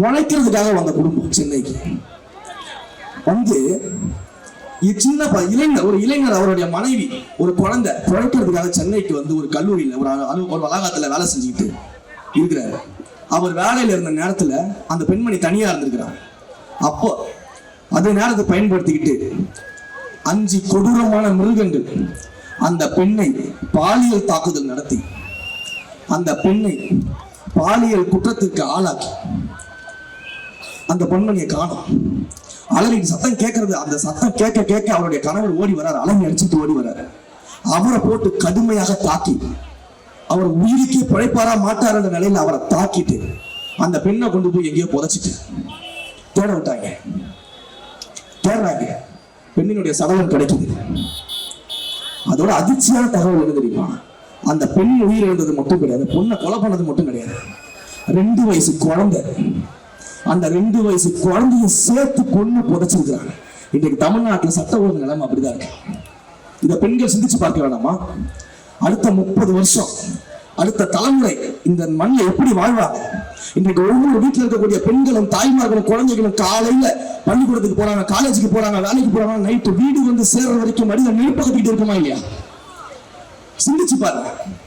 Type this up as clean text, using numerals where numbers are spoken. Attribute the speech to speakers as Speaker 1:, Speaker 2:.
Speaker 1: உழைக்கிறதுக்காக வந்த குடும்பம் சென்னைக்கு வந்து சின்ன ஒரு இளைஞர் அவருடைய மனைவி ஒரு குழந்தை உழைக்கிறதுக்காக சென்னைக்கு வந்து ஒரு கல்லூரியில் ஒரு வளாகத்துல வேலை செஞ்சுக்கிட்டு இருக்கிறாரு. அவர் வேலையில இருந்த நேரத்துல அந்த பெண்மணி தனியா இருந்திருக்கிறார். அப்போ அதே நேரத்தை பயன்படுத்திக்கிட்டு 5 கொடூரமான மிருகங்கள் அந்த பெண்ணை பாலியல் தாக்குதல் நடத்தி அந்த பெண்ணை பாலியல் குற்றத்திற்கு ஆளாக்கி அந்த பெண்மணியை காணும். அலறிட்டு சத்தம் கேட்கறது, அந்த சத்தம் கேட்க கேட்க அவருடைய கணவர் ஓடி வர்றாரு, அலறி அடிச்சுட்டு ஓடி வர்றாரு. அவரை போட்டு கடுமையாக தாக்கி அவர் உயிருக்கே பிழைப்பாரா மாட்டார் என்ற நிலையில அவரை தாக்கிட்டு அந்த பெண்ணை கொண்டு போய் எங்கேயோ புதைச்சிட்டு தேட விட்டாங்க. தேடுறாங்க, பெண்ணினுடைய சடலம் கிடைக்குது. அதோட அதிர்ச்சியான தகவல் என்ன தெரியுமா? அந்த பெண் உயிர் எழுந்தது மட்டும் கிடையாது, பொண்ணை கொலை பண்ணது மட்டும் கிடையாது. 2 வயசு குழந்தை, அந்த 2 வயசு குழந்தைய சேர்த்து கொண்டு புதைச்சிருக்கிறாங்க. இன்றைக்கு தமிழ்நாட்டில் சட்ட ஒழுங்கு நிலைமை அப்படிதான் இருக்கு. இதை பெண்கள் சிந்திச்சு பார்க்க வேணாமா? அடுத்த 30 வருஷம் அடுத்த தலைமுறை இந்த மண்ணில் எப்படி வாழ்வாங்க? இன்றைக்கு ஒவ்வொரு வீட்டில் இருக்கக்கூடிய பெண்களும் தாய்மார்களும் குழந்தைகளும் காலையில பள்ளிக்கூடத்துக்கு போறாங்க, காலேஜுக்கு போறாங்க, வேலைக்கு போறாங்க, நைட்டு வீடு வந்து சேர்ற வரைக்கும் மனிதன் நெருப்பகத்திட்டு இருக்குமா இல்லையா? சிந்திச்சு பாருங்க.